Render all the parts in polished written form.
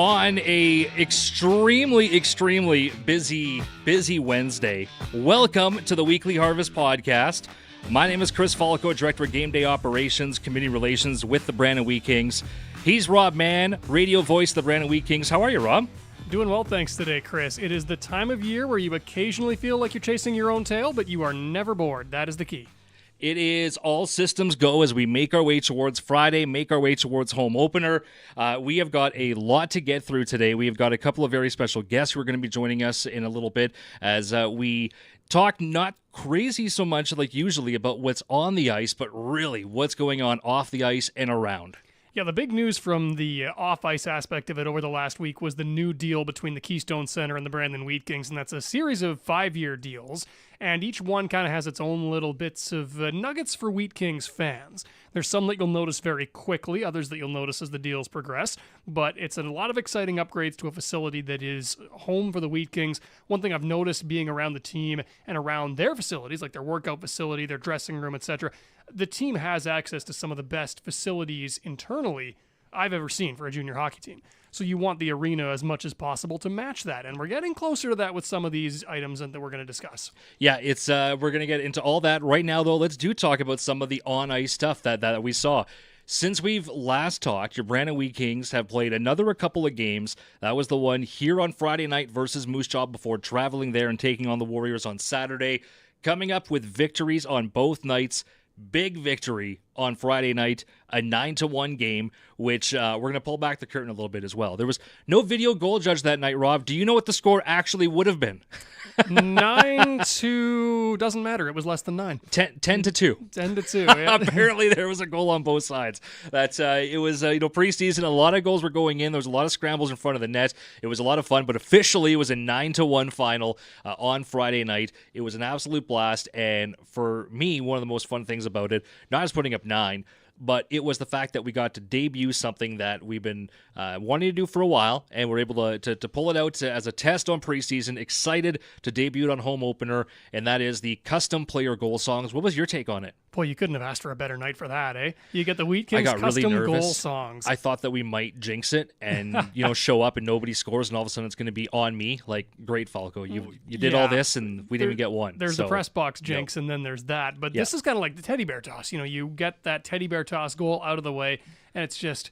on a extremely busy Wednesday. Welcome to the Weekly Harvest Podcast. My name is Chris Falko, Director of Game Day Operations, Community Relations with the Brandon Wheat Kings. He's Rob Mann, radio voice of the Brandon Wheat Kings. How are you, Rob? Doing well, thanks today, Chris. It is the time of year where you occasionally feel like you're chasing your own tail, but you are never bored. That is the key. It is all systems go as we make our way towards Friday, make our way towards home opener. We have got a lot to get through today. We have got a couple of very special guests who are going to be joining us in a little bit as we talk not crazy so much like usually about what's on the ice, but really what's going on off the ice and around. Yeah, the big news from the off-ice aspect of it over the last week was the new deal between the Keystone Center and the Brandon Wheat Kings, and that's a series of 5-year deals, and each one kind of has its own little bits of nuggets for Wheat Kings fans. There's some that you'll notice very quickly, others that you'll notice as the deals progress, but it's a lot of exciting upgrades to a facility that is home for the Wheat Kings. One thing I've noticed being around the team and around their facilities, like their workout facility, their dressing room, etc., the team has access to some of the best facilities internally I've ever seen for a junior hockey team. So you want the arena as much as possible to match that. And we're getting closer to that with some of these items that we're going to discuss. Yeah, it's we're going to get into all that right now, though. Let's talk about some of the on-ice stuff that we saw. Since we've last talked, your Brandon Wheat Kings have played a couple of games. That was the one here on Friday night versus Moose Jaw before traveling there and taking on the Warriors on Saturday. Coming up with victories on both nights. Big victory on Friday night, a 9-1 game, which we're going to pull back the curtain a little bit as well. There was no video goal judge that night, Rob. Do you know what the score actually would have been? 9-2, doesn't matter. It was less than 9. 10-2. 10-2, yeah. Apparently there was a goal on both sides. It was preseason. A lot of goals were going in. There was a lot of scrambles in front of the net. It was a lot of fun, but officially it was a 9-1 final on Friday night. It was an absolute blast, and for me, one of the most fun things about it, not just putting up 9, but it was the fact that we got to debut something that we've been wanting to do for a while, and we're able to pull it out as a test on preseason. Excited to debut it on home opener, and that is the custom player goal songs. What was your take on it? Boy, you couldn't have asked for a better night for that, eh? You get the Wheat Kings custom really nervous. Goal songs. I thought that we might jinx it and show up and nobody scores, and all of a sudden it's going to be on me. Like, great, Falco, you did all this and we didn't even get one. There's the press box jinx, and then there's that. But this is kind of like the teddy bear toss. You get that teddy bear toss goal out of the way, and it's just,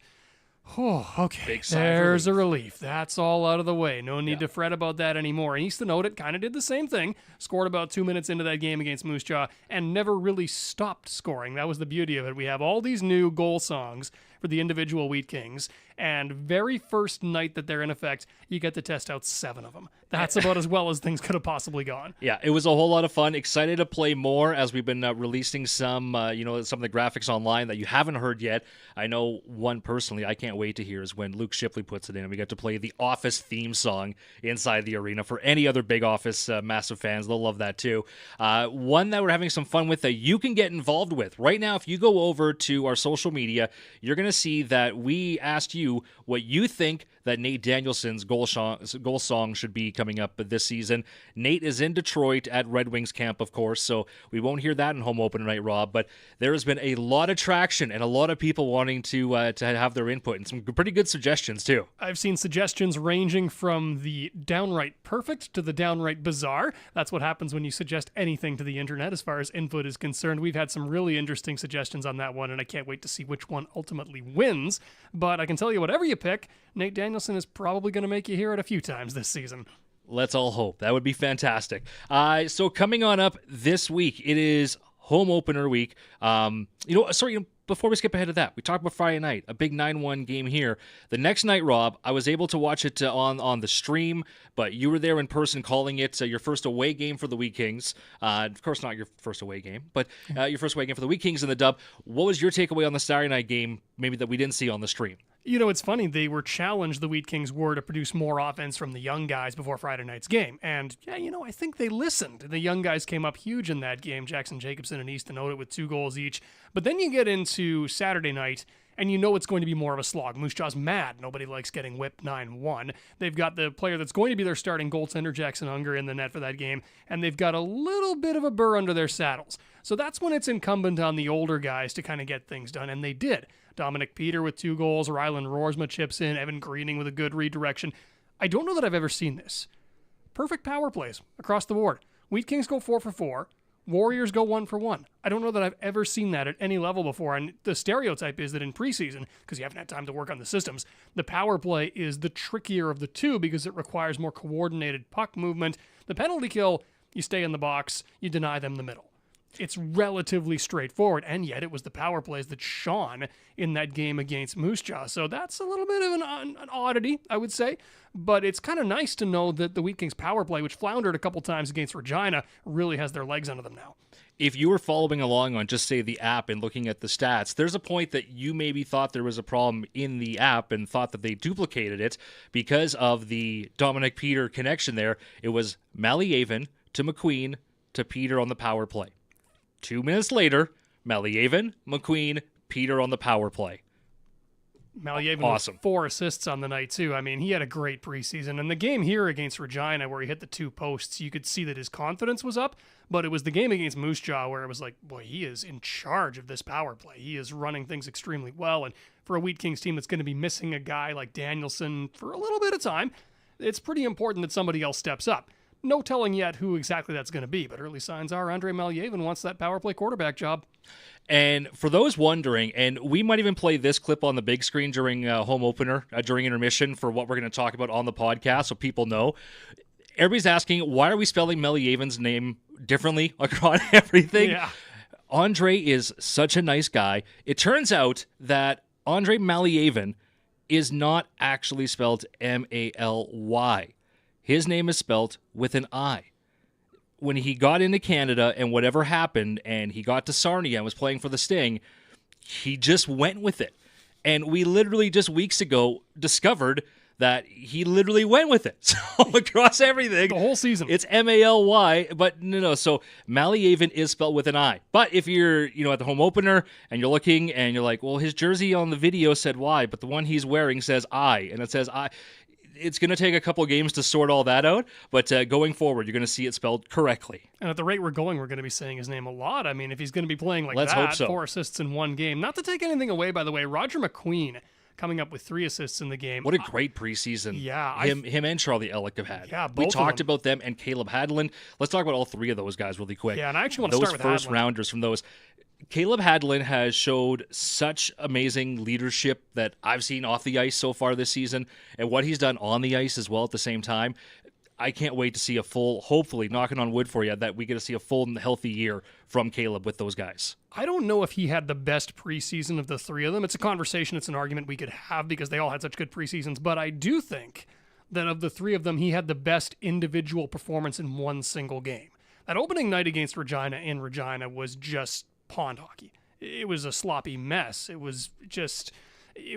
oh, okay, there's a relief. That's all out of the way. No need to fret about that anymore. And Easton Odet kind of did the same thing. Scored about 2 minutes into that game against Moose Jaw and never really stopped scoring. That was the beauty of it. We have all these new goal songs for the individual Wheat Kings, and very first night that they're in effect, you get to test out 7 of them. That's about as well as things could have possibly gone. Yeah, it was a whole lot of fun. Excited to play more as we've been releasing some of the graphics online that you haven't heard yet. I know one personally I can't wait to hear is when Luke Shipley puts it in and we get to play the Office theme song inside the arena. For any other big Office massive fans, they'll love that too. One that we're having some fun with that you can get involved with. Right now, if you go over to our social media, you're going to see that we asked you what you think that Nate Danielson's goal song should be coming up this season. Nate is in Detroit at Red Wings camp, of course, so we won't hear that in home opener night, Rob, but there has been a lot of traction and a lot of people wanting to have their input and some pretty good suggestions, too. I've seen suggestions ranging from the downright perfect to the downright bizarre. That's what happens when you suggest anything to the internet as far as input is concerned. We've had some really interesting suggestions on that one, and I can't wait to see which one ultimately wins, but I can tell you whatever you pick, Nate Danielson is probably going to make you hear it a few times this season. Let's all hope. That would be fantastic. So coming on up this week, it is home opener week. Before we skip ahead of that, we talked about Friday night, a big 9-1 game here. The next night, Rob, I was able to watch it on the stream, but you were there in person calling it your first away game for the Wheat Kings. Of course, not your first away game, but your first away game for the Wheat Kings in the dub. What was your takeaway on the Saturday night game, maybe that we didn't see on the stream? It's funny. They were challenged, the Wheat Kings were, to produce more offense from the young guys before Friday night's game. And, I think they listened. The young guys came up huge in that game, Jacobson and Easton Odet with 2 goals each. But then you get into Saturday night, and you know it's going to be more of a slog. Moose Jaw's mad. Nobody likes getting whipped 9-1. They've got the player that's going to be their starting goaltender, Jackson Unger, in the net for that game, and they've got a little bit of a burr under their saddles. So that's when it's incumbent on the older guys to kind of get things done, and they did. Dominic Peter with 2 goals, Rylan Roarsma chips in, Evan Greening with a good redirection. I don't know that I've ever seen this. Perfect power plays across the board. Wheat Kings go 4 for 4. Warriors go 1 for 1. I don't know that I've ever seen that at any level before. And the stereotype is that in preseason, because you haven't had time to work on the systems, the power play is the trickier of the two because it requires more coordinated puck movement. The penalty kill, you stay in the box, you deny them the middle. It's relatively straightforward, and yet it was the power plays that shone in that game against Moose Jaw. So that's a little bit of an oddity, I would say. But it's kind of nice to know that the Wheat Kings power play, which floundered a couple times against Regina, really has their legs under them now. If you were following along on just, say, the app and looking at the stats, there's a point that you maybe thought there was a problem in the app and thought that they duplicated it because of the Dominic Peter connection there. It was Malyaven to McQueen to Peter on the power play. 2 minutes later, Malyaven, McQueen, Peter on the power play. Malyaven awesome. With 4 assists on the night, too. I mean, he had a great preseason. And the game here against Regina, where he hit the 2 posts, you could see that his confidence was up. But it was the game against Moose Jaw where it was like, boy, he is in charge of this power play. He is running things extremely well. And for a Wheat Kings team that's going to be missing a guy like Danielson for a little bit of time, it's pretty important that somebody else steps up. No telling yet who exactly that's going to be, but early signs are Andre Malyaven wants that power play quarterback job. And for those wondering, and we might even play this clip on the big screen during home opener, during intermission for what we're going to talk about on the podcast so people know. Everybody's asking, why are we spelling Malyaven's name differently across everything? Yeah. Andre is such a nice guy. It turns out that Andre Malyaven is not actually spelled M-A-L-Y. His name is spelled with an I. When he got into Canada and whatever happened and he got to Sarnia and was playing for the Sting, he just went with it. And we literally just weeks ago discovered that he literally went with it. So across everything. The whole season. It's M-A-L-Y, but no. So Malyaven is spelled with an I. But if you're, at the home opener and you're looking and you're like, well, his jersey on the video said Y, but the one he's wearing says I, and it says I. It's going to take a couple games to sort all that out, but going forward, you're going to see it spelled correctly. And at the rate we're going, we're going to be saying his name a lot. I mean, if he's going to be playing like Let's that, hope so. 4 assists in one game. Not to take anything away, by the way, Roger McQueen coming up with 3 assists in the game. What a great preseason. Yeah. Him and Charlie Ellick have had. Yeah, both we of talked them. about them and Caleb Hadland. Let's talk about all 3 of those guys really quick. Yeah, and I actually want to those start with first Hadland. rounders from those. Caleb Hadland has showed such amazing leadership that I've seen off the ice so far this season, and what he's done on the ice as well at the same time. I can't wait to see a full, hopefully, knocking on wood for you, that we get to see a full and healthy year from Caleb with those guys. I don't know if he had the best preseason of the 3 of them. It's a conversation, it's an argument we could have because they all had such good preseasons, but I do think that of the 3 of them, he had the best individual performance in one single game. That opening night against Regina in Regina was just pond hockey. It was a sloppy mess. It was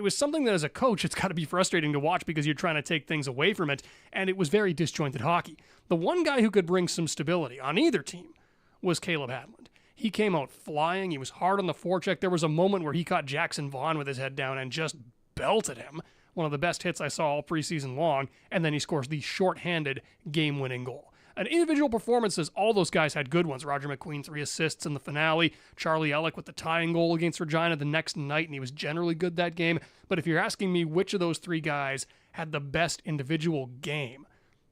something that as a coach, it's got to be frustrating to watch because you're trying to take things away from it, and it was very disjointed hockey. The one guy who could bring some stability on either team was Caleb Hadland. He came out flying. He was hard on the forecheck. There was a moment where he caught Jackson Vaughn with his head down and just belted him. One of the best hits I saw all preseason long, and then he scores the shorthanded game-winning goal. And individual performances, all those guys had good ones. Roger McQueen, 3 assists in the finale. Charlie Ellick with the tying goal against Regina the next night, and he was generally good that game. But if you're asking me which of those 3 guys had the best individual game,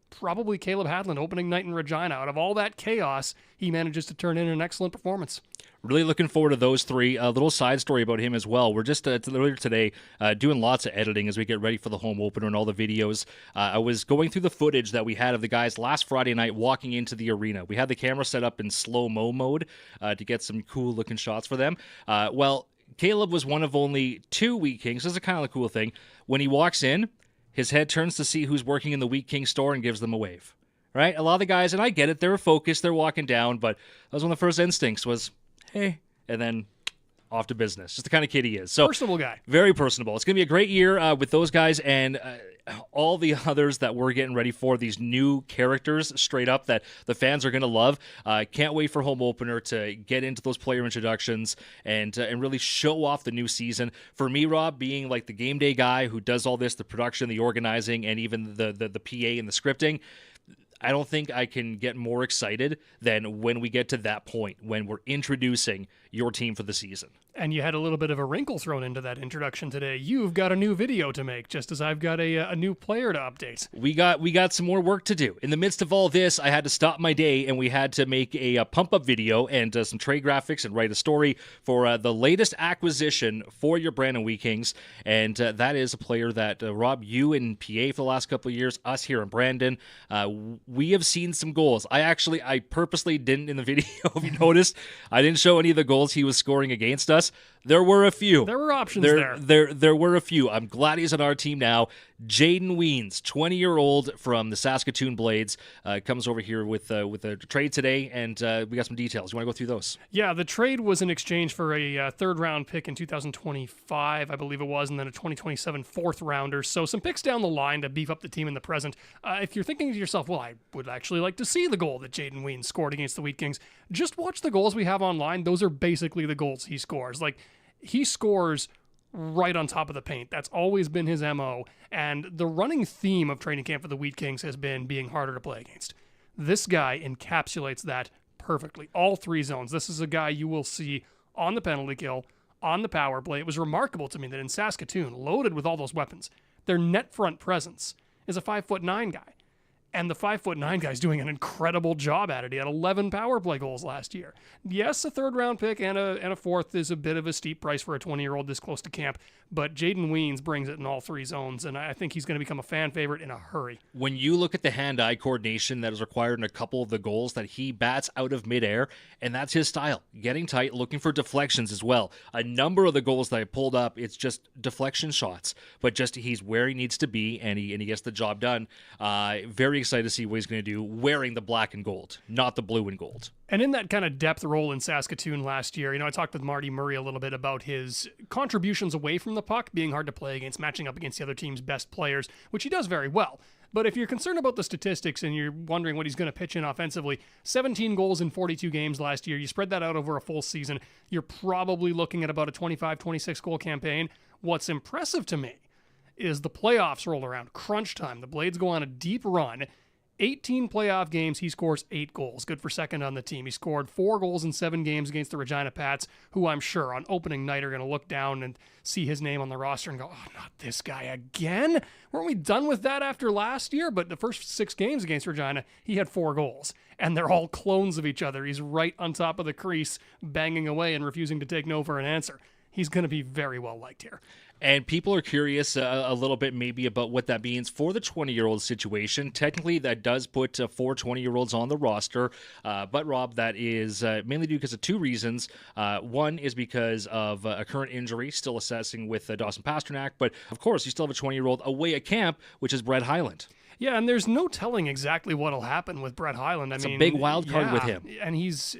probably Caleb Hadland opening night in Regina. Out of all that chaos, he manages to turn in an excellent performance. Really looking forward to those 3. A little side story about him as well. We're just earlier today doing lots of editing as we get ready for the home opener and all the videos. I was going through the footage that we had of the guys last Friday night walking into the arena. We had the camera set up in slow-mo mode to get some cool-looking shots for them. Caleb was one of only 2 Wheat Kings. This is a kind of a cool thing. When he walks in, his head turns to see who's working in the Wheat King store and gives them a wave. Right? A lot of the guys, and I get it, they're focused, they're walking down, but that was one of the first instincts was, hey, and then off to business. Just the kind of kid he is. So Personable guy. Very personable. It's going to be a great year with those guys, and all the others that we're getting ready for, these new characters straight up that the fans are going to love. Can't wait for home opener to get into those player introductions and really show off the new season. For me, Rob, being like the game day guy who does all this, the production, the organizing, and even the PA and the scripting, I don't think I can get more excited than when we get to that point, when we're introducing your team for the season. And you had a little bit of a wrinkle thrown into that introduction today. You've got a new video to make, just as I've got a new player to update. We got some more work to do. In the midst of all this, I had to stop my day, and we had to make a pump-up video and some trade graphics and write a story for the latest acquisition for your Brandon Wheat Kings, and that is a player that, Rob, you in PA for the last couple of years, us here in Brandon, we have seen some goals. I purposely didn't in the video, if you noticed. I didn't show any of the goals he was scoring against us. There were a few. There were options there. There were a few. I'm glad he's on our team now. Jaden Weens, 20-year-old from the Saskatoon Blades, comes over here with a trade today, and we got some details. You want to go through those? Yeah, the trade was in exchange for a third-round pick in 2025, I believe it was, and then a 2027 fourth-rounder. So some picks down the line to beef up the team in the present. If you're thinking to yourself, well, I would actually like to see the goal that Jaden Weens scored against the Wheat Kings, just watch the goals we have online. Those are basically the goals he scores. Like, he scores right on top of the paint. That's always been his MO. And the running theme of training camp for the Wheat Kings has been being harder to play against. This guy encapsulates that perfectly. All three zones. This is a guy you will see on the penalty kill, on the power play. It was remarkable to me that in Saskatoon, loaded with all those weapons, their net front presence is a 5'9" guy. And the 5'9" guy's doing an incredible job at it. He had 11 power play goals last year. Yes, a third-round pick and a fourth is a bit of a steep price for a 20-year-old this close to camp, but Jaden Weens brings it in all three zones, and I think he's going to become a fan favorite in a hurry. When you look at the hand-eye coordination that is required in a couple of the goals that he bats out of midair, and that's his style, getting tight, looking for deflections as well. A number of the goals that I pulled up, it's just deflection shots, but just he's where he needs to be, and he gets the job done. Very excited to see what he's going to do wearing the black and gold, not the blue and gold. And in that kind of depth role in Saskatoon last year, I talked with Marty Murray a little bit about his contributions away from the puck, being hard to play against, matching up against the other team's best players, which he does very well. But if you're concerned about the statistics and you're wondering what he's going to pitch in offensively, 17 goals in 42 games last year. You spread that out over a full season, you're probably looking at about a 25, 26 goal campaign. What's impressive to me is the playoffs roll around, crunch time. The Blades go on a deep run. 18 playoff games, he scores 8 goals. Good for second on the team. He scored 4 goals in 7 games against the Regina Pats, who I'm sure on opening night are going to look down and see his name on the roster and go, oh, not this guy again? Weren't we done with that after last year? But the first 6 games against Regina, he had 4 goals. And they're all clones of each other. He's right on top of the crease, banging away and refusing to take no for an answer. He's going to be very well liked here. And people are curious a little bit maybe about what that means for the 20-year-old situation. Technically, that does put 4 20-year-olds on the roster. But, Rob, that is mainly due because of 2 reasons. One is because of a current injury, still assessing with Dawson Pasternak. But, of course, you still have a 20-year-old away at camp, which is Brett Hyland. Yeah, and there's no telling exactly what'll happen with Brett Hyland. It's a big wild card with him. And he's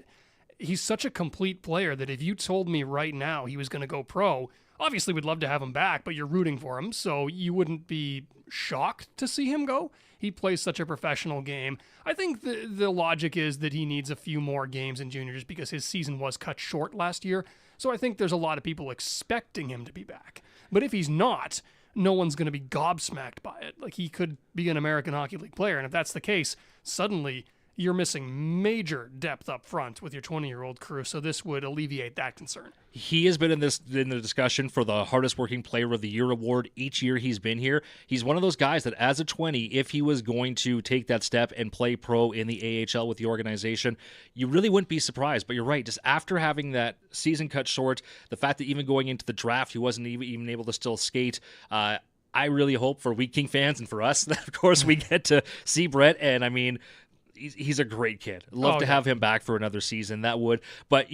such a complete player that if you told me right now he was going to go pro, obviously we'd love to have him back, but you're rooting for him, so you wouldn't be shocked to see him go. He plays such a professional game. I think the logic is that he needs a few more games in junior just because his season was cut short last year. So I think there's a lot of people expecting him to be back. But if he's not, no one's going to be gobsmacked by it. Like, he could be an American Hockey League player, and if that's the case, suddenly you're missing major depth up front with your 20-year-old crew, so this would alleviate that concern. He has been in the discussion for the hardest working player of the year award each year he's been here. He's one of those guys that as a 20, if he was going to take that step and play pro in the AHL with the organization, you really wouldn't be surprised. But you're right, just after having that season cut short, the fact that even going into the draft, he wasn't even able to still skate, I really hope for Wheat King fans and for us that, of course, we get to see Brett. And I mean, he's a great kid. Love to have him back for another season. That would. But,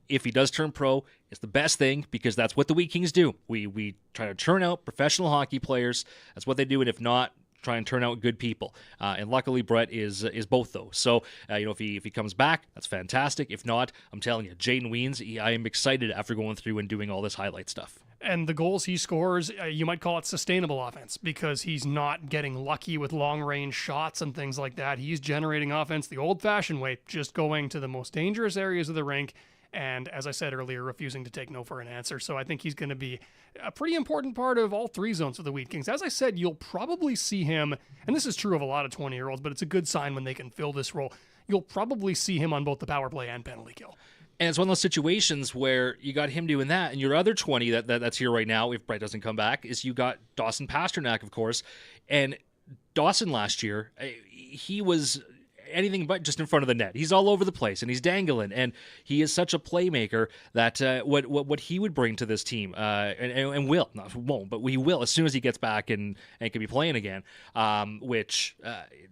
if he does turn pro, it's the best thing because that's what the Wheat Kings do. We try to churn out professional hockey players. That's what they do. And if not, try and turn out good people. And luckily, Brett is both those. So, if he comes back, that's fantastic. If not, I'm telling you, Jaden Weens, I am excited after going through and doing all this highlight stuff. And the goals he scores, you might call it sustainable offense because he's not getting lucky with long-range shots and things like that. He's generating offense the old-fashioned way, just going to the most dangerous areas of the rink and, as I said earlier, refusing to take no for an answer. So I think he's going to be a pretty important part of all three zones for the Wheat Kings. As I said, you'll probably see him, and this is true of a lot of 20-year-olds, but it's a good sign when they can fill this role. You'll probably see him on both the power play and penalty kill. And it's one of those situations where you got him doing that, and your other 20 that's here right now, if Brett doesn't come back, is you got Dawson Pasternak, of course. And Dawson last year, he was anything but just in front of the net. He's all over the place, and he's dangling, and he is such a playmaker that what he would bring to this team, and will, not won't, but he will as soon as he gets back and can be playing again, which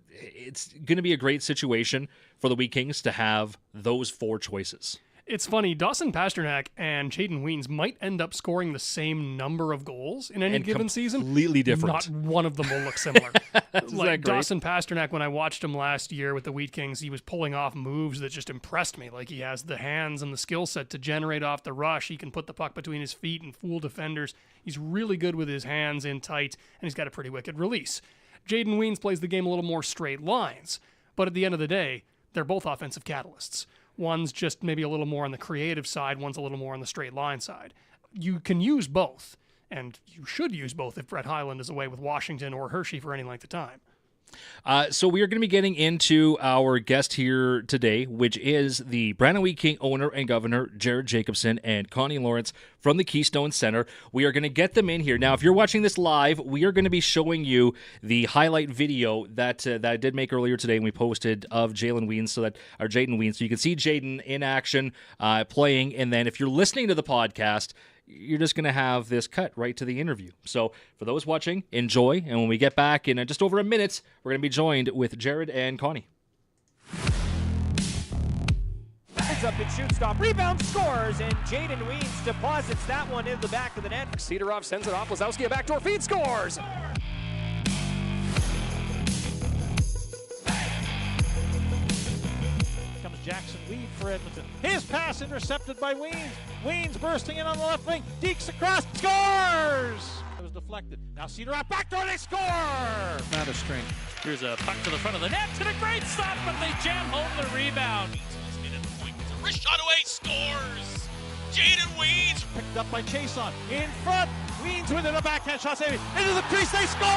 it's going to be a great situation for the Wheat Kings to have those four choices. It's funny, Dawson Pasternak and Jaden Weens might end up scoring the same number of goals in any given season. Completely different. Not one of them will look similar. Like Dawson Pasternak, when I watched him last year with the Wheat Kings, he was pulling off moves that just impressed me. Like, he has the hands and the skill set to generate off the rush. He can put the puck between his feet and fool defenders. He's really good with his hands in tight, and he's got a pretty wicked release. Jaden Weens plays the game a little more straight lines, but at the end of the day, they're both offensive catalysts. One's just maybe a little more on the creative side, one's a little more on the straight line side. You can use both, and you should use both if Brett Hyland is away with Washington or Hershey for any length of time. So we are going to be getting into our guest here today, which is the BWK Owner and Governor, Jared Jacobson, and Connie Lawrence from the Keystone Center. We are going to get them in here. Now, if you're watching this live, we are going to be showing you the highlight video that I did make earlier today, and we posted of Jaden Weens, so you can see Jaden in action playing. And then if you're listening to the podcast, you're just going to have this cut right to the interview. So for those watching, enjoy. And when we get back in just over a minute, we're going to be joined with Jared and Connie. Heads up and shoot, stop, rebound, scores, and Jaden Weens deposits that one in the back of the net. Sidorov sends it off. Lazowski, a backdoor feed, scores! Jackson Weed for Edmonton. His pass intercepted by Weens. Weens bursting in on the left wing. Deeks across. Scores! It was deflected. Now Sidorov backdoor. They score! Not a string. Here's a puck to the front of the net. To the great stop, but they jam home the rebound. It's a wrist shot away. Scores! Jaden Weens. Picked up by Chason. In front. Weens with it. A backhand shot saving. Into the crease. They score!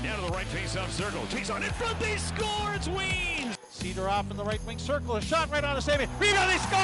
Down to the right face-off circle. Chason in front. They score. It's Weens. Sidorov in the right wing circle. A shot right on the saving. Rebound. They score!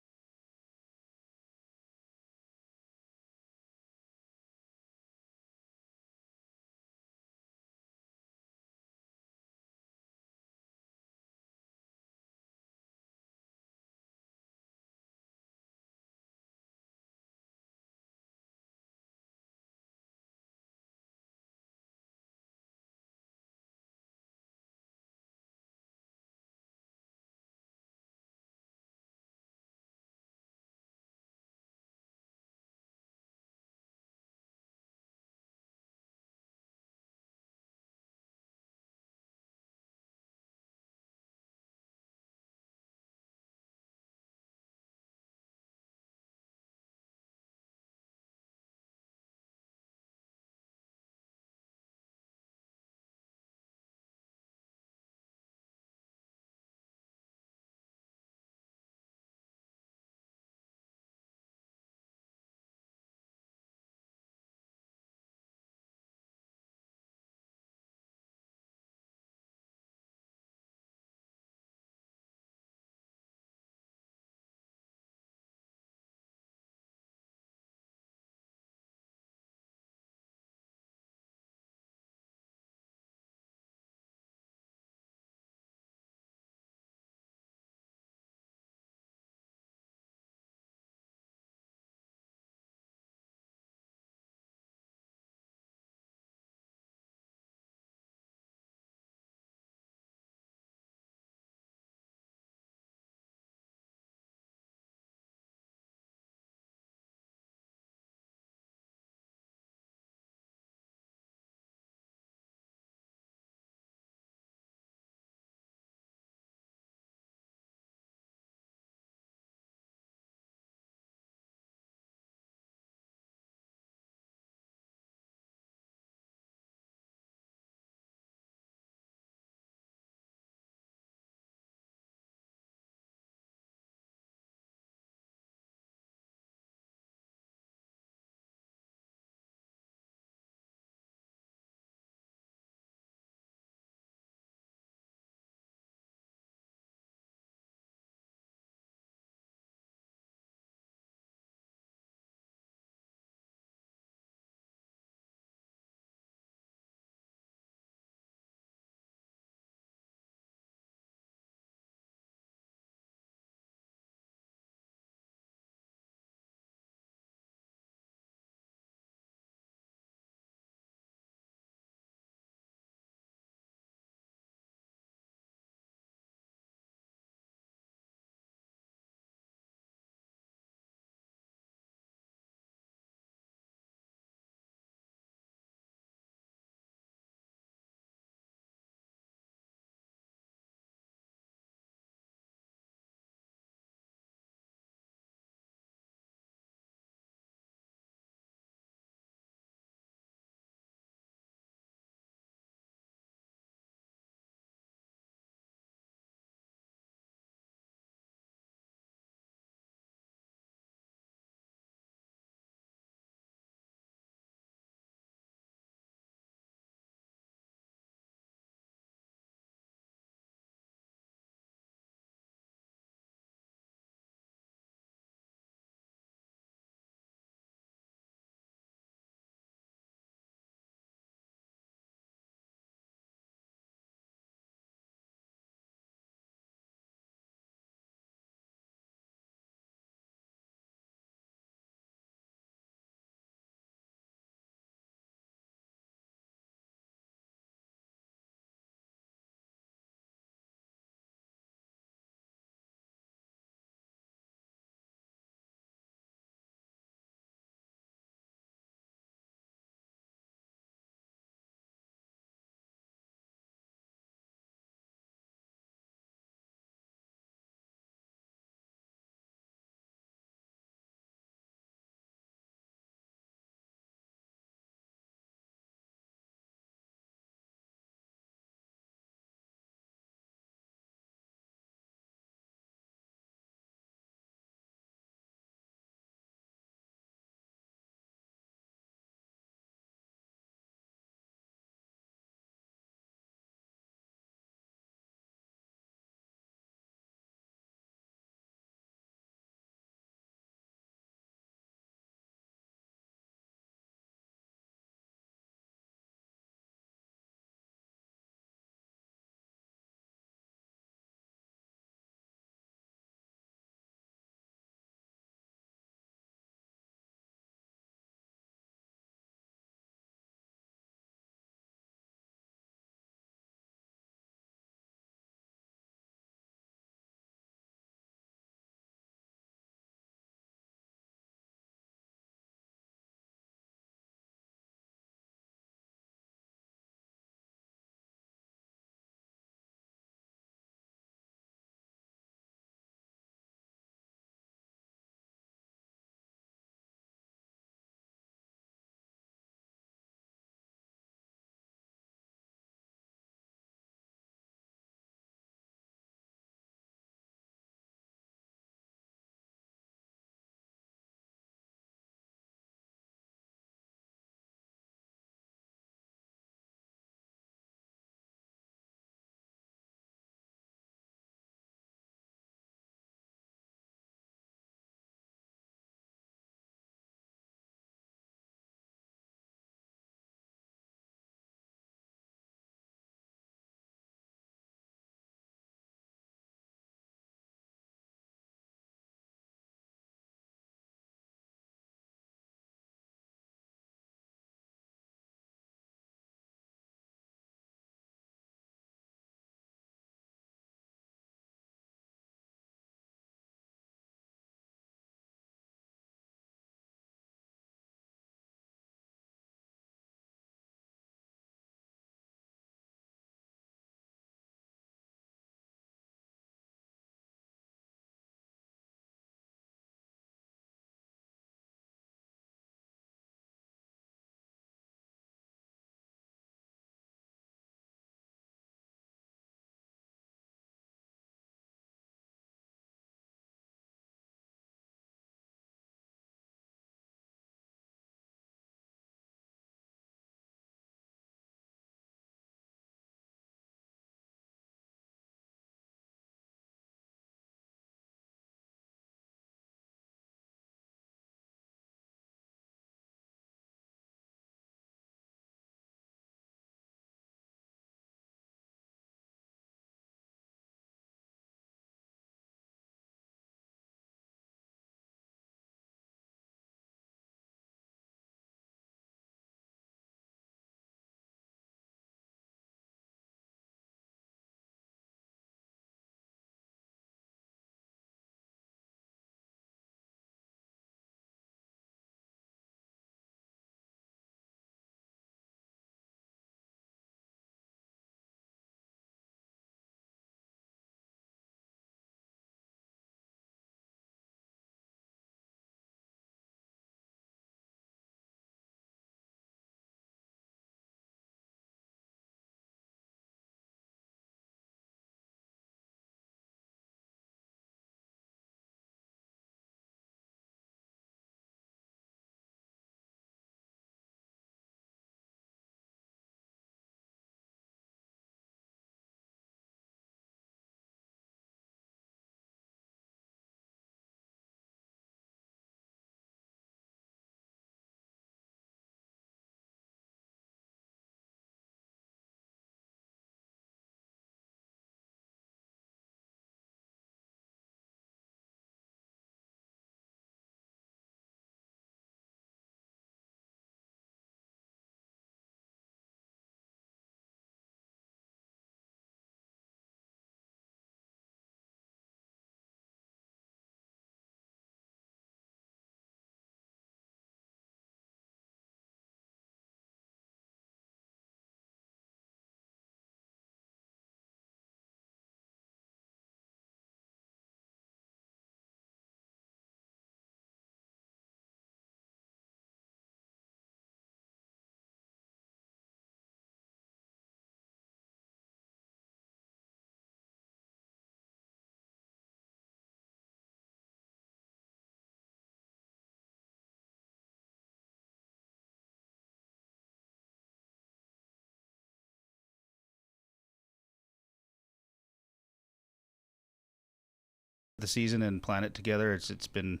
the season and plan it together. It's been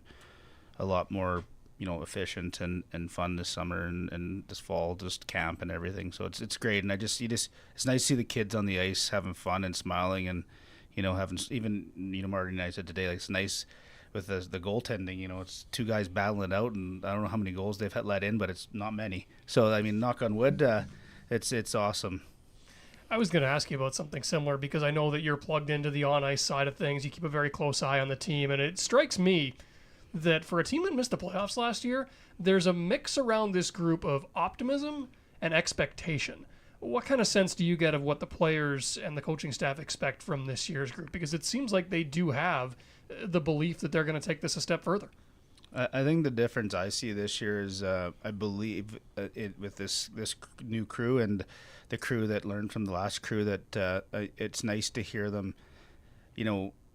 a lot more, efficient and fun this summer and this fall, just camp and everything. So it's great. And it's nice to see the kids on the ice having fun and smiling and, having, even, Marty and I said today, like, it's nice with the goaltending, it's two guys battling it out, and I don't know how many goals they've let in, but it's not many. So, I mean, knock on wood, it's awesome. I was going to ask you about something similar because I know that you're plugged into the on-ice side of things. You keep a very close eye on the team, and it strikes me that for a team that missed the playoffs last year, there's a mix around this group of optimism and expectation. What kind of sense do you get of what the players and the coaching staff expect from this year's group? Because it seems like they do have the belief that they're going to take this a step further. I think the difference I see this year is I believe with this new crew and the crew that learned from the last crew that it's nice to hear them,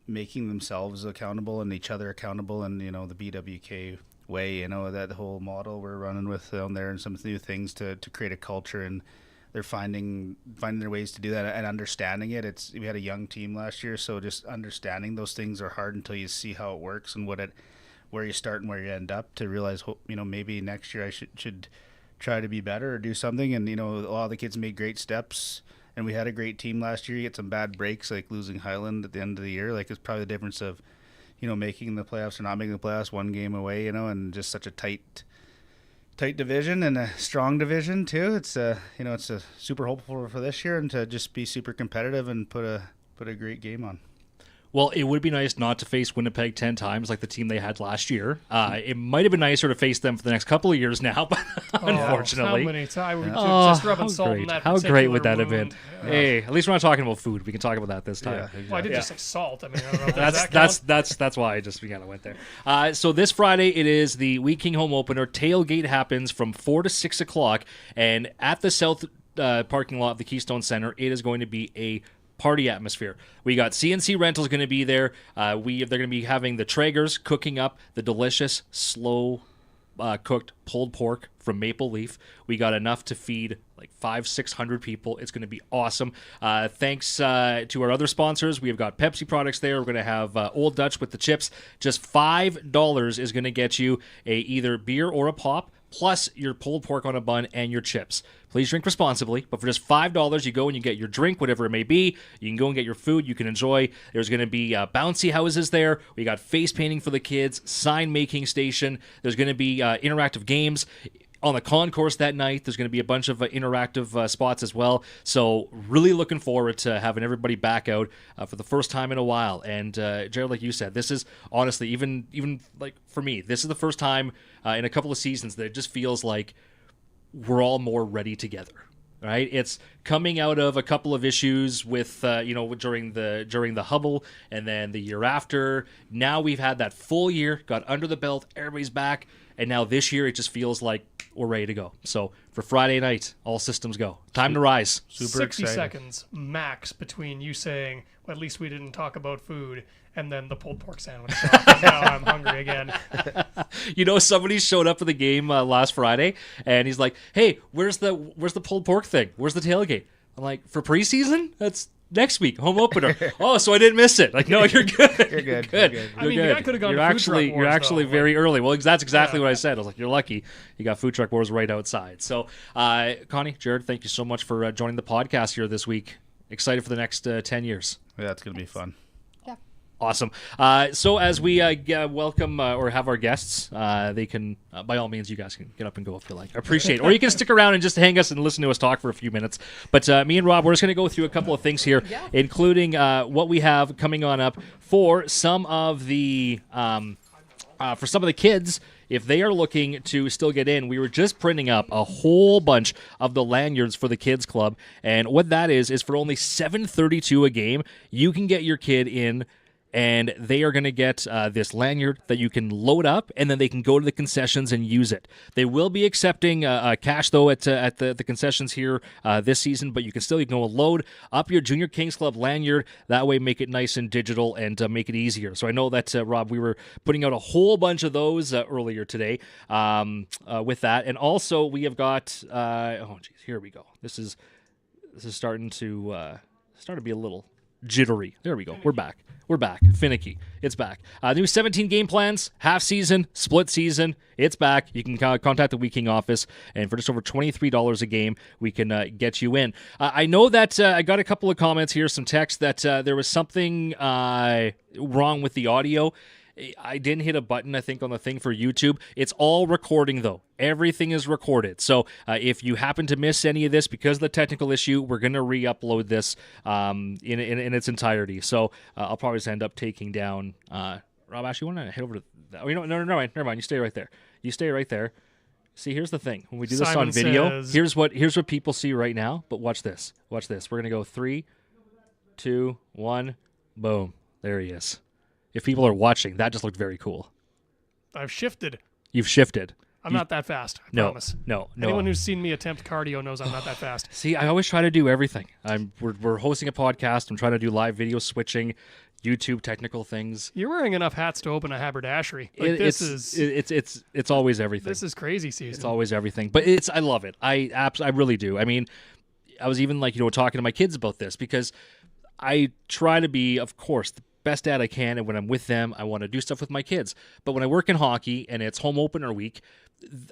making themselves accountable and each other accountable, and the BWK way, that whole model we're running with down there, and some new things to create a culture, and they're finding their ways to do that and understanding it. We had a young team last year, so just understanding those things are hard until you see how it works and where you start and where you end up, to realize, maybe next year I should try to be better or do something. And a lot of the kids made great steps, and we had a great team last year. You get some bad breaks, like losing Highland at the end of the year. Like, it's probably the difference of making the playoffs or not making the playoffs, one game away, and just such a tight division and a strong division too. It's it's a super hopeful for this year, and to just be super competitive and put a great game on. Well, it would be nice not to face Winnipeg 10 times like the team they had last year. It might have been nicer to face them for the next couple of years now, but unfortunately. How many times? Just rubbing salt in that How great would that have been? Yeah. Hey, at least we're not talking about food. We can talk about that this time. Yeah, exactly. Well, I did just say salt. I mean, I don't know. That's why we kind of went there. So this Friday it is the Wheat King home opener. Tailgate happens from 4 to 6 o'clock, and at the south parking lot of the Keystone Center, it is going to be a party atmosphere. We got CNC Rentals going to be there. They're going to be having the Traegers cooking up the delicious slow cooked pulled pork from Maple Leaf. We got enough to feed like 500-600 people. It's going to be awesome. Thanks to our other sponsors. We have got Pepsi products there. We're going to have Old Dutch with the chips. Just $5 is going to get you a either beer or a pop, plus your pulled pork on a bun and your chips. Please drink responsibly, but for just $5, you go and you get your drink, whatever it may be. You can go and get your food you can enjoy. There's going to be bouncy houses there. We got face painting for the kids, sign making station. There's going to be interactive games. On the concourse that night, there's going to be a bunch of interactive spots as well. So really looking forward to having everybody back out for the first time in a while. And Jared, like you said, this is honestly, even like for me, this is the first time in a couple of seasons that it just feels like we're all more ready together. Right? It's coming out of a couple of issues with during the Hubble, and then the year after. Now we've had that full year, got under the belt, everybody's back, and now this year it just feels like we're ready to go. So for Friday night, all systems go. Time to rise. Super 60 excited. Seconds max between you saying, well, at least we didn't talk about food, and then the pulled pork sandwich. Now I'm hungry again. Somebody showed up for the game last Friday, and he's like, "Hey, where's the pulled pork thing? Where's the tailgate?" I'm like, "For preseason? That's next week, home opener." Oh, so I didn't miss it. Like, no, you're good. You're good. You're good. You're good. I mean, the guy could have gone you're to Food actually Truck Wars, you're actually though. very early. Well, that's exactly what I said. I was like, you're lucky. You got Food Truck Wars right outside. So, Connie, Jared, thank you so much for joining the podcast here this week. Excited for the next 10 years. Yeah, it's going to be fun. Awesome. So as we welcome or have our guests, they can, by all means, you guys can get up and go if you like. I appreciate it. Or you can stick around and just hang us and listen to us talk for a few minutes. But me and Rob, we're just going to go through a couple of things here, including what we have coming on up for some of the kids. If they are looking to still get in, we were just printing up a whole bunch of the lanyards for the kids club. And what that is for only $7.32 a game, you can get your kid in. And they are going to get this lanyard that you can load up, and then they can go to the concessions and use it. They will be accepting cash, though, at the concessions here this season, but you can go and load up your Junior Kings Club lanyard. That way, make it nice and digital and make it easier. So I know that, Rob, we were putting out a whole bunch of those earlier today with that. And also, we have got, here we go. This is starting to be a little jittery. There we go. We're back. We're back. Finicky. It's back. New 17 game plans, half season, split season. It's back. You can contact the Wheat King office, and for just over $23 a game, we can get you in. I know that I got a couple of comments here, some text that there was something wrong with the audio. I didn't hit a button, I think, on the thing for YouTube. It's all recording, though. Everything is recorded. So if you happen to miss any of this because of the technical issue, we're going to re-upload this in its entirety. So I'll probably just end up taking down... Rob, actually, you want to head over to that? Oh, never mind. You stay right there. You stay right there. See, here's the thing. When we do this Simon on video, says... here's what people see right now. But watch this. Watch this. We're going to go 3, 2, 1, boom. There he is. If people are watching, that just looked very cool. I've shifted. You've shifted. I'm not that fast, I promise. No. Anyone who's seen me attempt cardio knows I'm not that fast. See, I always try to do everything. We're hosting a podcast. I'm trying to do live video switching, YouTube technical things. You're wearing enough hats to open a haberdashery. It's always everything. This is crazy season. It's always everything. But I love it. I really do. I mean, I was even talking to my kids about this because I try to be, of course, the best dad I can, and when I'm with them, I want to do stuff with my kids. But when I work in hockey and it's home opener week,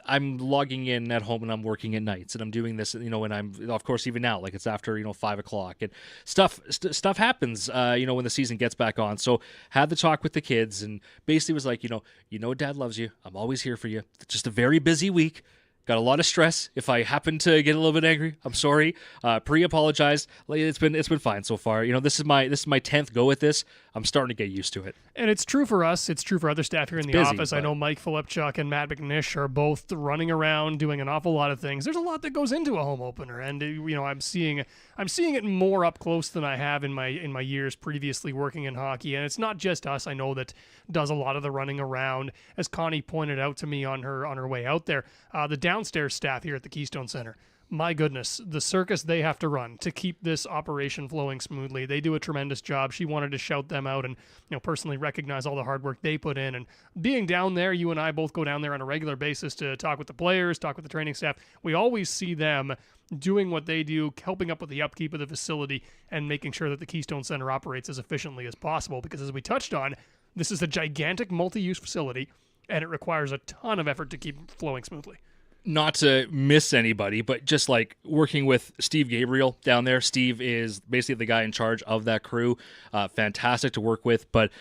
I'm logging in at home and I'm working at nights, and I'm doing this, and I'm, of course, even now, like it's after 5 o'clock, and stuff happens, when the season gets back on. So had the talk with the kids, and basically was like, Dad loves you. I'm always here for you. It's just a very busy week. Got a lot of stress. If I happen to get a little bit angry, I'm sorry. Pre-apologized. It's been fine so far. This is my 10th go at this. I'm starting to get used to it. And it's true for us. It's true for other staff here in the busy, office. I know Mike Filipchuk and Matt McNish are both running around doing an awful lot of things. There's a lot that goes into a home opener, and I'm seeing it more up close than I have in my years previously working in hockey. And it's not just us. I know that does a lot of the running around, as Connie pointed out to me on her way out there. The downstairs staff here at the Keystone Center. My goodness, the circus they have to run to keep this operation flowing smoothly. They do a tremendous job. She wanted to shout them out and personally recognize all the hard work they put in. And being down there, you and I both go down there on a regular basis to talk with the players, talk with the training staff. We always see them doing what they do, helping up with the upkeep of the facility and making sure that the Keystone Center operates as efficiently as possible. Because as we touched on, this is a gigantic multi-use facility, and it requires a ton of effort to keep flowing smoothly. Not to miss anybody, but just like working with Steve Gabriel down there. Steve is basically the guy in charge of that crew. Fantastic to work with. But,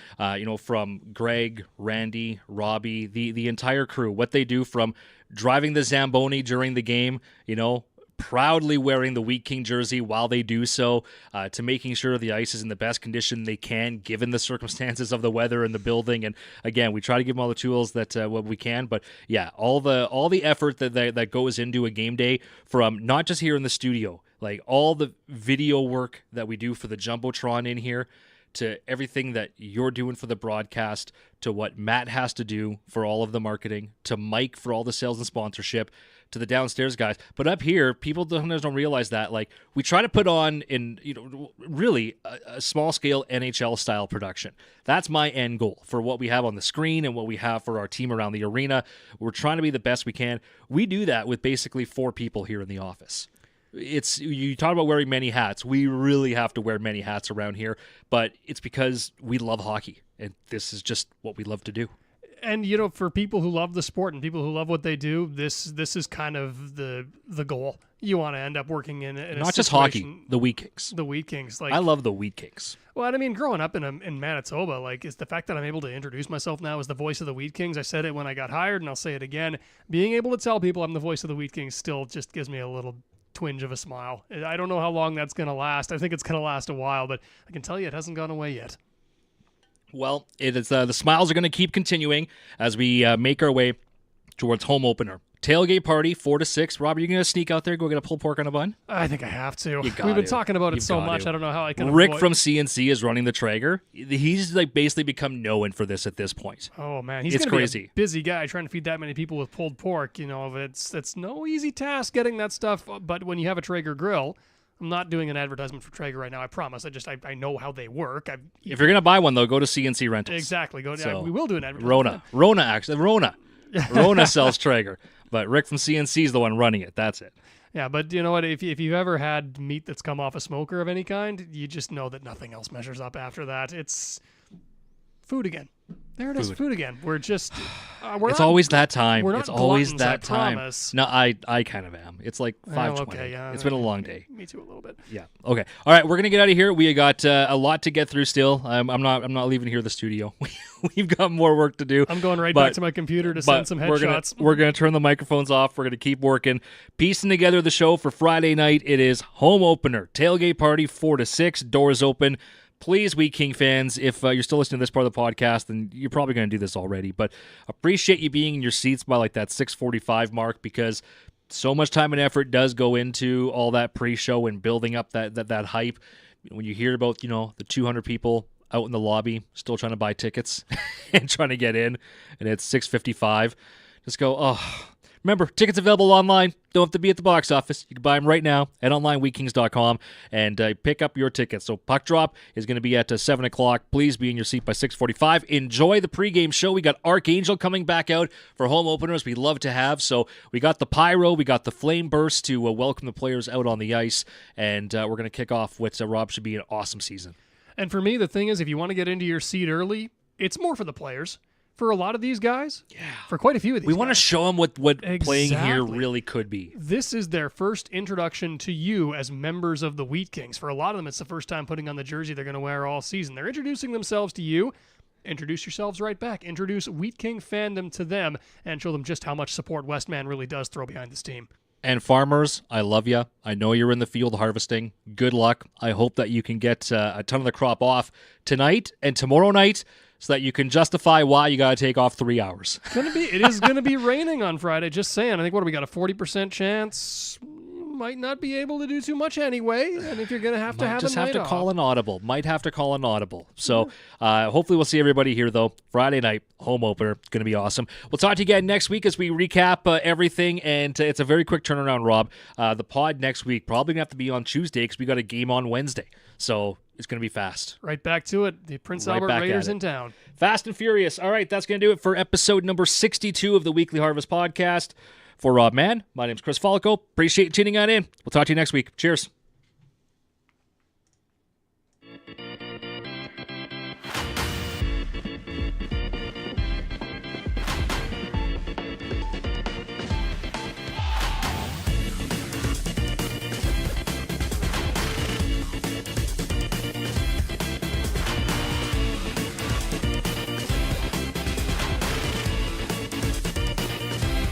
from Greg, Randy, Robbie, the entire crew, what they do from driving the Zamboni during the game, proudly wearing the Wheat King jersey while they do so, to making sure the ice is in the best condition they can given the circumstances of the weather and the building. And again, we try to give them all the tools that what we can. But yeah, all the effort that goes into a game day, from not just here in the studio, like all the video work that we do for the Jumbotron in here, to everything that you're doing for the broadcast, to what Matt has to do for all of the marketing, to Mike for all the sales and sponsorship, to the downstairs guys. But up here, people sometimes don't realize that. Like, we try to put on really a small scale NHL style production. That's my end goal for what we have on the screen and what we have for our team around the arena. We're trying to be the best we can. We do that with basically 4 people here in the office. You talk about wearing many hats. We really have to wear many hats around here, but it's because we love hockey, and this is just what we love to do. And for people who love the sport and people who love what they do, this is kind of the goal. You want to end up working in a not just hockey, the Wheat Kings. The Wheat Kings, I love the Wheat Kings. Well, I mean, growing up in Manitoba, it's the fact that I'm able to introduce myself now as the voice of the Wheat Kings. I said it when I got hired, and I'll say it again. Being able to tell people I'm the voice of the Wheat Kings still just gives me a little twinge of a smile. I don't know how long that's going to last. I think it's going to last a while, but I can tell you it hasn't gone away yet. Well, it is. The smiles are going to keep continuing as we make our way towards home opener. Tailgate party, 4 to 6. Rob, are you going to sneak out there, go get a pulled pork on a bun? I think I have to. We've been talking about it so much. I don't know how I can Rick from CNC is running the Traeger. He's basically become known for this at this point. Oh, man. He's crazy. A busy guy trying to feed that many people with pulled pork. It's no easy task getting that stuff. But when you have a Traeger grill, I'm not doing an advertisement for Traeger right now, I promise. I know how they work. If you're going to buy one, though, go to CNC Rentals. Exactly. We will do an advertisement. Rona sells Traeger. But Rick from CNC is the one running it. That's it. Yeah, but you know what? If you've ever had meat that's come off a smoker of any kind, you just know that nothing else measures up after that. It's food again. There it is, food again. We're just... it's always that time. We're not It's always gluttons, that I time. promise. No, I kind of am. It's like 5:20. Okay, yeah, it's been a long day. Me too, a little bit. Yeah. Okay. All right. We're gonna get out of here. We got a lot to get through still. I'm not leaving here the studio. We've got more work to do. I'm going back to my computer to send some headshots. We're gonna turn the microphones off. We're gonna keep working, piecing together the show for Friday night. It is home opener, tailgate party, 4 to 6. Doors open. Please, Wheat King fans, if you're still listening to this part of the podcast, then you're probably going to do this already, but appreciate you being in your seats by like that 6:45 mark, because so much time and effort does go into all that pre-show and building up that hype. When you hear about, the 200 people out in the lobby still trying to buy tickets and trying to get in, and it's 6:55, just go, oh. Remember, tickets available online. Don't have to be at the box office. You can buy them right now at onlinewheatkings.com and pick up your tickets. So puck drop is going to be at 7 o'clock. Please be in your seat by 6:45. Enjoy the pregame show. We got Archangel coming back out for home openers. We love to have. So we got the pyro. We got the flame burst to welcome the players out on the ice. And we're going to kick off what Rob should be an awesome season. And for me, the thing is, if you want to get into your seat early, it's more for the players. For a lot of these guys, for quite a few of these we want to guys. show them what playing here really could be. This is their first introduction to you as members of the Wheat Kings. For a lot of them, it's the first time putting on the jersey they're going to wear all season. They're introducing themselves to you. Introduce yourselves right back. Introduce Wheat King fandom to them and show them just how much support Westman really does throw behind this team. And farmers, I love you. I know you're in the field harvesting. Good luck. I hope that you can get a ton of the crop off tonight and tomorrow night, so that you can justify why you got to take off 3 hours. It is going to be raining on Friday, just saying. I think, what do we got, a 40% chance? Might not be able to do too much anyway, and if you're going to have to have just a night have to off. call an audible. Might have to call an audible. So hopefully we'll see everybody here, though. Friday night, home opener. It's going to be awesome. We'll talk to you again next week as we recap everything, and it's a very quick turnaround, Rob. The pod next week probably going to have to be on Tuesday because we got a game on Wednesday. So it's going to be fast. Right back to it. The Prince Albert Raiders in town. Fast and furious. All right, that's going to do it for episode number 62 of the Weekly Harvest Podcast. For Rob Mann, my name's Chris Falko. Appreciate you tuning on in. We'll talk to you next week. Cheers.